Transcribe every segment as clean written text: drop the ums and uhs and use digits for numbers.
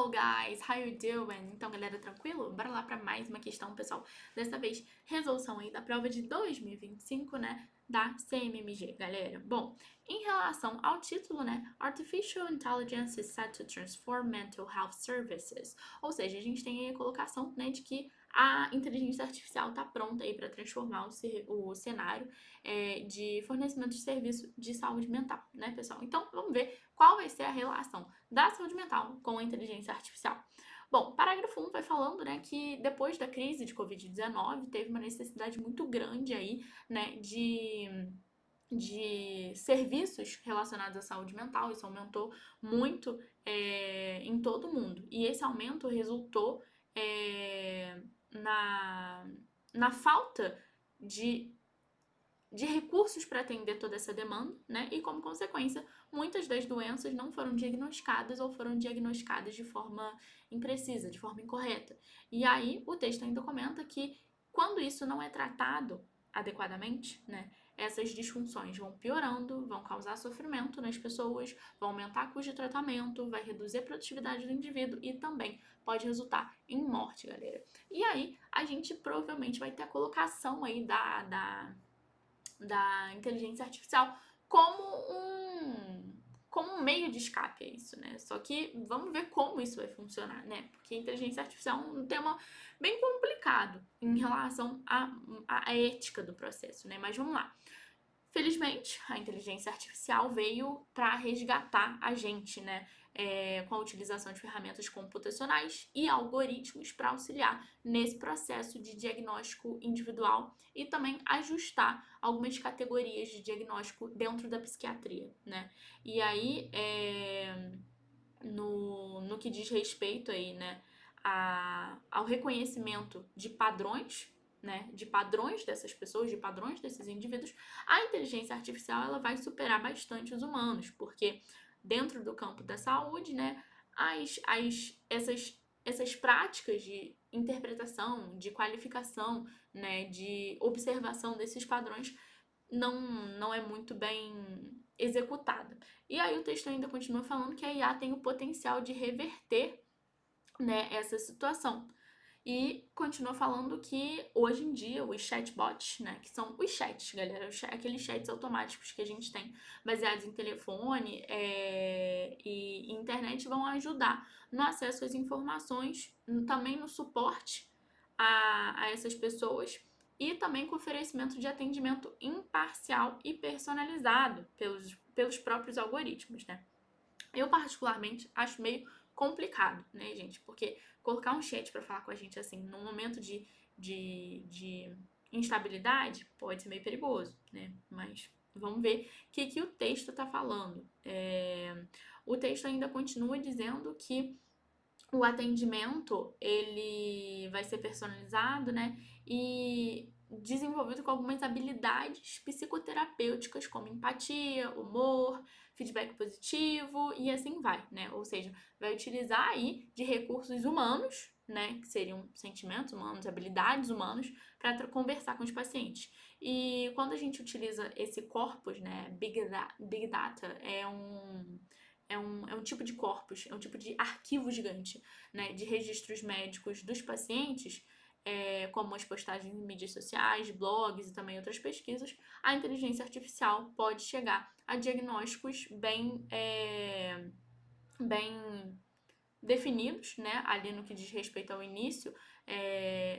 Hello guys, how you doing? Então, galera, tranquilo? Bora lá para mais uma questão, pessoal. Dessa vez, resolução aí da prova de 2025, né, da CMMG, galera. Bom, em relação ao título, né, Artificial Intelligence is set to transform mental health services. Ou seja, a gente tem aí a colocação, né, de que a inteligência artificial está pronta aí para transformar o cenário de fornecimento de serviço de saúde mental, né, pessoal? Então, vamos ver qual vai ser a relação da saúde mental com a inteligência artificial. Bom, parágrafo 1 vai falando, né, que depois da crise de Covid-19 teve uma necessidade muito grande aí, né, de serviços relacionados à saúde mental. Isso aumentou muito em todo o mundo. E esse aumento resultou na falta de recursos para atender toda essa demanda, né? E como consequência, muitas das doenças não foram diagnosticadas ou foram diagnosticadas de forma imprecisa, de forma incorreta. E aí o texto ainda comenta que quando isso não é tratado adequadamente, né, essas disfunções vão piorando, vão causar sofrimento nas pessoas, vão aumentar custo de tratamento, vai reduzir a produtividade do indivíduo e também pode resultar em morte, galera. E aí a gente provavelmente vai ter a colocação aí da inteligência artificial como um meio de escape a isso, né? Só que vamos ver como isso vai funcionar, né? Porque a inteligência artificial é um tema bem complicado em relação à ética do processo, né? Mas vamos lá. Felizmente, a inteligência artificial veio para resgatar a gente, né? Com a utilização de ferramentas computacionais e algoritmos para auxiliar nesse processo de diagnóstico individual e também ajustar algumas categorias de diagnóstico dentro da psiquiatria, né? E aí, no que diz respeito aí, né, ao reconhecimento de padrões, né, de padrões dessas pessoas, de padrões desses indivíduos, a inteligência artificial ela vai superar bastante os humanos, porque dentro do campo da saúde, né, essas práticas de interpretação, de qualificação, né, de observação desses padrões não é muito bem executada. E aí o texto ainda continua falando que a IA tem o potencial de reverter, né, essa situação. E continua falando que hoje em dia os chatbots, né, que são os chats, galera, aqueles chats automáticos que a gente tem baseados em telefone e internet vão ajudar no acesso às informações, também no suporte a essas pessoas e também com oferecimento de atendimento imparcial e personalizado pelos próprios algoritmos, né? Eu, particularmente, acho meio complicado, né, gente? Porque colocar um chat para falar com a gente, assim, num momento de instabilidade, pode ser meio perigoso, né? Mas vamos ver o que o texto tá falando. O texto ainda continua dizendo que o atendimento, ele vai ser personalizado, né? E desenvolvido com algumas habilidades psicoterapêuticas, como empatia, humor, feedback positivo e assim vai, né? Ou seja, vai utilizar aí de recursos humanos, né? Que seriam sentimentos humanos, habilidades humanas, para conversar com os pacientes. E quando a gente utiliza esse corpus, né? Big Data é um tipo de corpus, é um tipo de arquivo gigante, né, de registros médicos dos pacientes, como as postagens em mídias sociais, blogs e também outras pesquisas, a inteligência artificial pode chegar a diagnósticos bem definidos, né, ali no que diz respeito ao início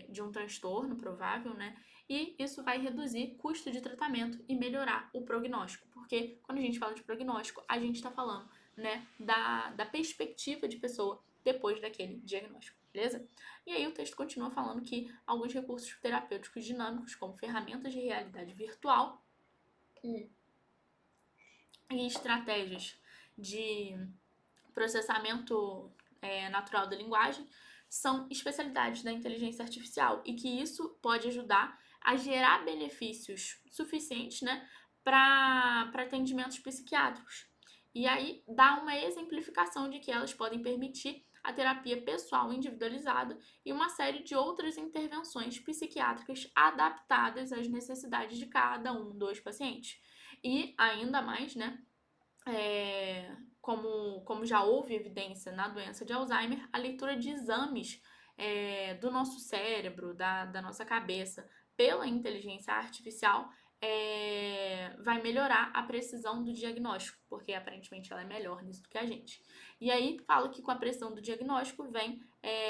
de um transtorno provável, né, e isso vai reduzir custo de tratamento e melhorar o prognóstico, porque quando a gente fala de prognóstico, a gente está falando, né, da perspectiva de pessoa depois daquele diagnóstico, beleza? E aí o texto continua falando que alguns recursos terapêuticos dinâmicos, como ferramentas de realidade virtual e estratégias de processamento natural da linguagem, são especialidades da inteligência artificial e que isso pode ajudar a gerar benefícios suficientes, né, para atendimentos psiquiátricos. E aí dá uma exemplificação de que elas podem permitir a terapia pessoal individualizada e uma série de outras intervenções psiquiátricas adaptadas às necessidades de cada um dos pacientes. E ainda mais, né, como já houve evidência na doença de Alzheimer, a leitura de exames do nosso cérebro, da nossa cabeça, pela inteligência artificial, vai melhorar a precisão do diagnóstico, porque aparentemente ela é melhor nisso do que a gente. E aí fala que com a precisão do diagnóstico vem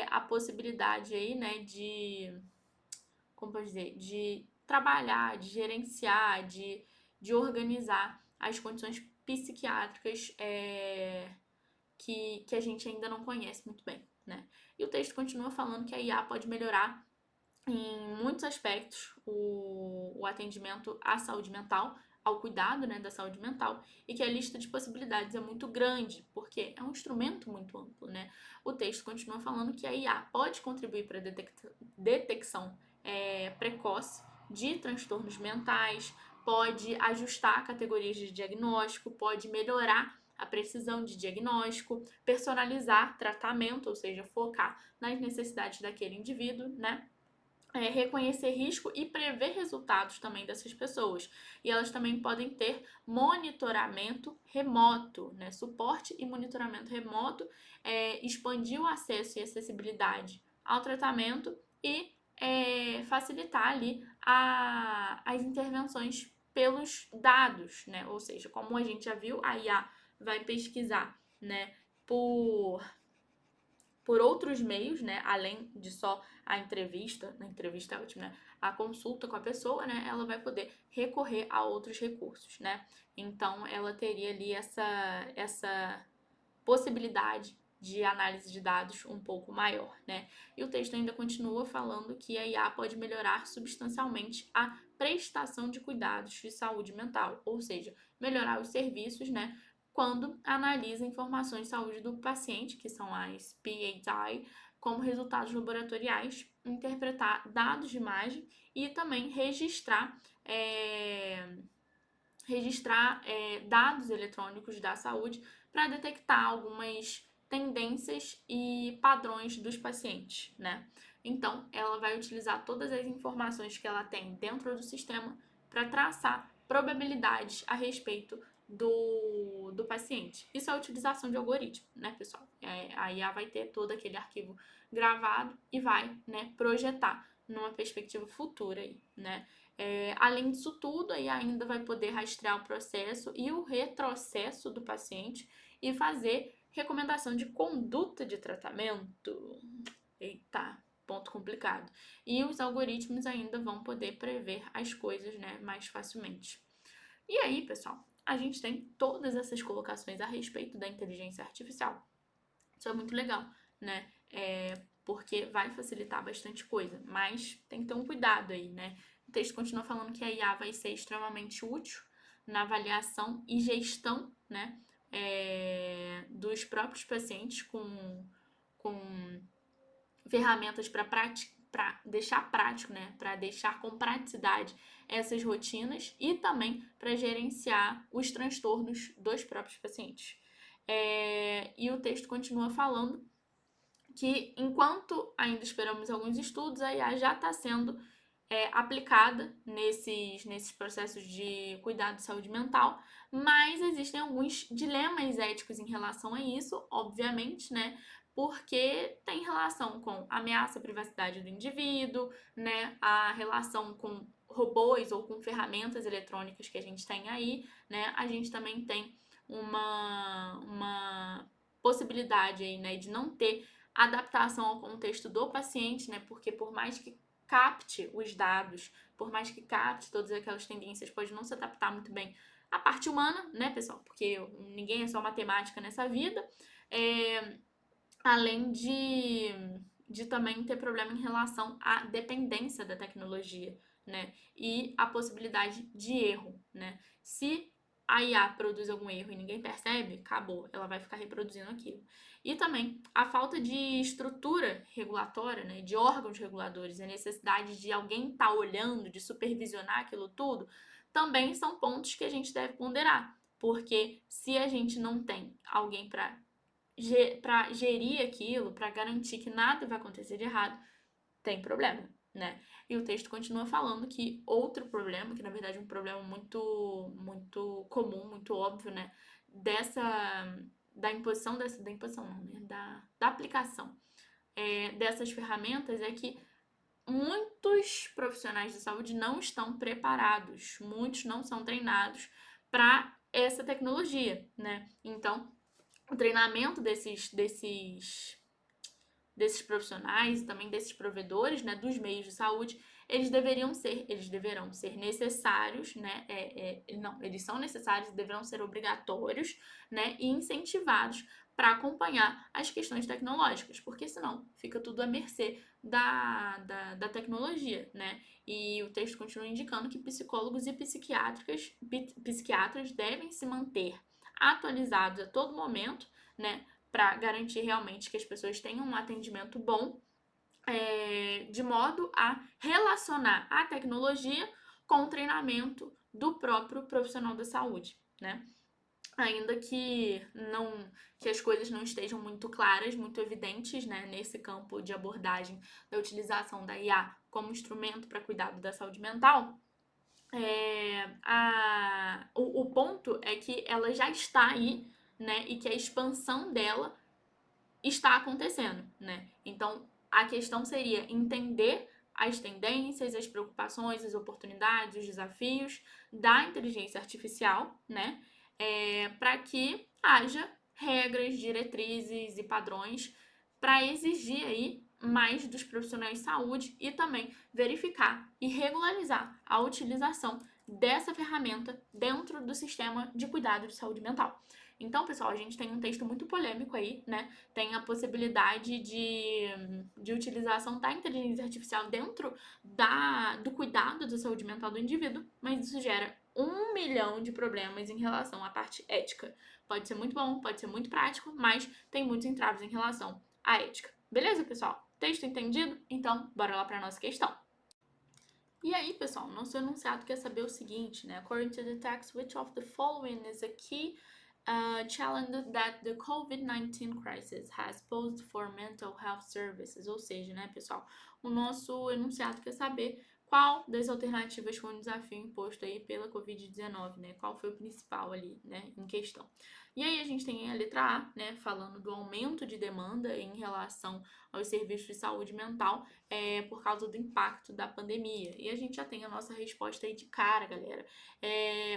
a possibilidade aí, né, como pode dizer, de trabalhar, de gerenciar, de organizar as condições psiquiátricas que a gente ainda não conhece muito bem, né? E o texto continua falando que a IA pode melhorar em muitos aspectos o atendimento à saúde mental, ao cuidado, né, da saúde mental, e que a lista de possibilidades é muito grande, porque é um instrumento muito amplo, né? O texto continua falando que a IA pode contribuir para a detecção precoce de transtornos mentais, pode ajustar categorias de diagnóstico, pode melhorar a precisão de diagnóstico, personalizar tratamento, ou seja, focar nas necessidades daquele indivíduo, né? Reconhecer risco e prever resultados também dessas pessoas. E elas também podem ter monitoramento remoto, né? Suporte e monitoramento remoto, expandir o acesso e acessibilidade ao tratamento e facilitar ali as intervenções pelos dados, né? Ou seja, como a gente já viu, a IA vai pesquisar, né, por outros meios, né, além de só a entrevista é ótimo, né, a consulta com a pessoa, né, ela vai poder recorrer a outros recursos, né, então ela teria ali essa possibilidade de análise de dados um pouco maior, né, e o texto ainda continua falando que a IA pode melhorar substancialmente a prestação de cuidados de saúde mental, ou seja, melhorar os serviços, né, quando analisa informações de saúde do paciente, que são as PHI, como resultados laboratoriais, interpretar dados de imagem e também registrar dados eletrônicos da saúde para detectar algumas tendências e padrões dos pacientes, né? Então, ela vai utilizar todas as informações que ela tem dentro do sistema para traçar probabilidades a respeito do paciente. Isso é a utilização de algoritmo, né, pessoal? A IA vai ter todo aquele arquivo gravado e vai, né, projetar numa perspectiva futura aí, né? Além disso tudo, aí ainda vai poder rastrear o processo e o retrocesso do paciente e fazer recomendação de conduta de tratamento. Eita, ponto complicado. E os algoritmos ainda vão poder prever as coisas, né, mais facilmente. E aí, pessoal, a gente tem todas essas colocações a respeito da inteligência artificial. Isso é muito legal, né? Porque vai facilitar bastante coisa, mas tem que ter um cuidado aí, né? O texto continua falando que a IA vai ser extremamente útil na avaliação e gestão, né, dos próprios pacientes com ferramentas para deixar prático, né, para deixar com praticidade essas rotinas e também para gerenciar os transtornos dos próprios pacientes. E o texto continua falando que enquanto ainda esperamos alguns estudos, a IA já está sendo aplicada nesses processos de cuidado de saúde mental, mas existem alguns dilemas éticos em relação a isso, obviamente, né? Porque tem relação com ameaça à privacidade do indivíduo, né? A relação com robôs ou com ferramentas eletrônicas que a gente tem aí, né? A gente também tem uma possibilidade aí, né, de não ter adaptação ao contexto do paciente, né? Porque por mais que capte os dados, por mais que capte todas aquelas tendências, pode não se adaptar muito bem à parte humana, né, pessoal? Porque ninguém é só matemática nessa vida. Além de também ter problema em relação à dependência da tecnologia, né? E a possibilidade de erro, né? Se a IA produz algum erro e ninguém percebe, acabou, ela vai ficar reproduzindo aquilo. E também a falta de estrutura regulatória, né, de órgãos reguladores, a necessidade de alguém estar olhando, de supervisionar aquilo tudo, também são pontos que a gente deve ponderar. Porque se a gente não tem alguém para gerir aquilo, para garantir que nada vai acontecer de errado, tem problema, né? E o texto continua falando que outro problema, que na verdade é um problema muito, muito comum, muito óbvio, né? da imposição da imposição não, né? Da aplicação dessas ferramentas é que muitos profissionais de saúde não estão preparados, muitos não são treinados para essa tecnologia, né? Então, o treinamento desses profissionais e também desses provedores, né, dos meios de saúde, eles deverão ser necessários, né, eles são necessários e deverão ser obrigatórios, né, e incentivados para acompanhar as questões tecnológicas, porque senão fica tudo à mercê da tecnologia, né, e o texto continua indicando que psicólogos e psiquiatras devem se manter atualizados a todo momento, né, para garantir realmente que as pessoas tenham um atendimento bom, de modo a relacionar a tecnologia com o treinamento do próprio profissional da saúde, né? Ainda que as coisas não estejam muito claras, muito evidentes, né, nesse campo de abordagem da utilização da IA como instrumento para cuidado da saúde mental, o ponto é que ela já está aí, né, e que a expansão dela está acontecendo, né? Então, a questão seria entender as tendências, as preocupações, as oportunidades, os desafios da inteligência artificial, né? Para que haja regras, diretrizes e padrões para exigir aí mais dos profissionais de saúde e também verificar e regularizar a utilização dessa ferramenta dentro do sistema de cuidado de saúde mental. Então, pessoal, a gente tem um texto muito polêmico aí, né? Tem a possibilidade de utilização da inteligência artificial dentro do cuidado da saúde mental do indivíduo, mas isso gera 1 milhão de problemas em relação à parte ética. Pode ser muito bom, pode ser muito prático, mas tem muitos entraves em relação à ética. Beleza, pessoal? Texto entendido? Então, bora lá para a nossa questão. E aí, pessoal, nosso enunciado quer saber o seguinte, né? According to the text, which of the following is a key challenge that the COVID-19 crisis has posed for mental health services? Ou seja, né, pessoal, o nosso enunciado quer saber qual das alternativas foi um desafio imposto aí pela Covid-19, né? Qual foi o principal ali, né, em questão. E aí a gente tem a letra A, né, falando do aumento de demanda em relação aos serviços de saúde mental por causa do impacto da pandemia. E a gente já tem a nossa resposta aí de cara, galera.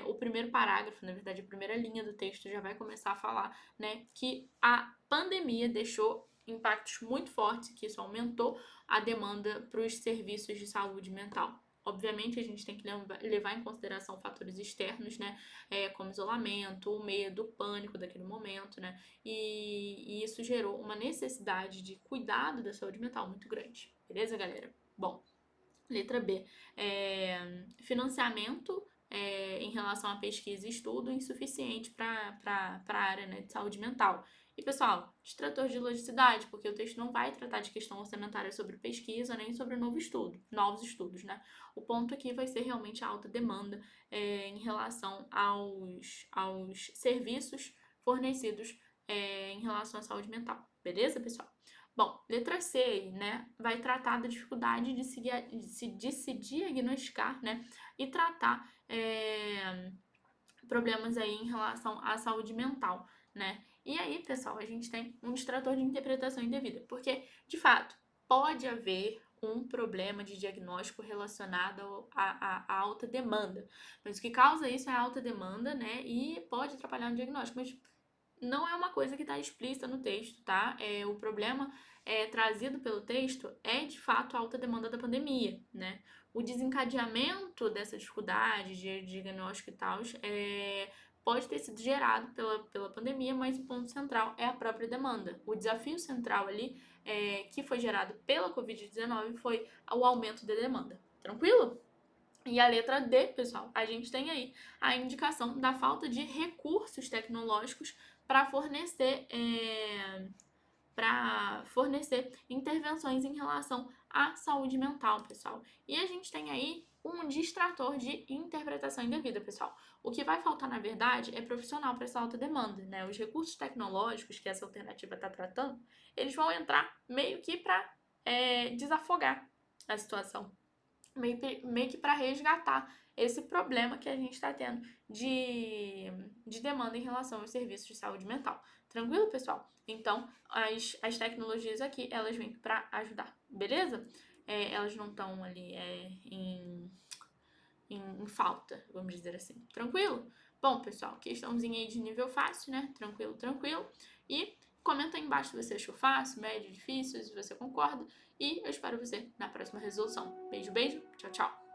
O primeiro parágrafo, na verdade, a primeira linha do texto já vai começar a falar, né, que a pandemia deixou impactos muito fortes, que isso aumentou a demanda para os serviços de saúde mental. Obviamente, a gente tem que levar em consideração fatores externos, né, como isolamento, o medo, o pânico daquele momento, né, e isso gerou uma necessidade de cuidado da saúde mental muito grande. Beleza, galera? Bom, letra B. Financiamento em relação à pesquisa e estudo insuficiente para a área, né, de saúde mental. E, pessoal, distrator de logicidade, porque o texto não vai tratar de questão orçamentária sobre pesquisa, nem sobre novos estudos, né? O ponto aqui vai ser realmente a alta demanda em relação aos serviços fornecidos em relação à saúde mental. Beleza, pessoal? Bom, letra C, né, vai tratar da dificuldade de se diagnosticar, né, e tratar problemas aí em relação à saúde mental, né. E aí, pessoal, a gente tem um distrator de interpretação indevida, porque, de fato, pode haver um problema de diagnóstico relacionado à alta demanda, mas o que causa isso é a alta demanda, né, e pode atrapalhar o diagnóstico, mas não é uma coisa que está explícita no texto, tá? O problema trazido pelo texto é, de fato, a alta demanda da pandemia, né? O desencadeamento dessa dificuldade de diagnóstico e tal pode ter sido gerado pela pandemia, mas o ponto central é a própria demanda. O desafio central ali que foi gerado pela Covid-19 foi o aumento da demanda. Tranquilo? E a letra D, pessoal, a gente tem aí a indicação da falta de recursos tecnológicos para fornecer intervenções em relação à saúde mental, pessoal. E a gente tem aí um distrator de interpretação indevida, pessoal. O que vai faltar, na verdade, é profissional para essa alta demanda, né? Os recursos tecnológicos que essa alternativa está tratando, eles vão entrar meio que para desafogar a situação. Meio que para resgatar esse problema que a gente está tendo de demanda em relação aos serviços de saúde mental. Tranquilo, pessoal? Então, as tecnologias aqui, elas vêm para ajudar, beleza? Elas não estão ali em falta, vamos dizer assim. Tranquilo? Bom, pessoal, questãozinha aí de nível fácil, né? Tranquilo, tranquilo. E comenta aí embaixo se você achou fácil, médio, difícil, se você concorda. E eu espero você na próxima resolução. Beijo, beijo. Tchau, tchau.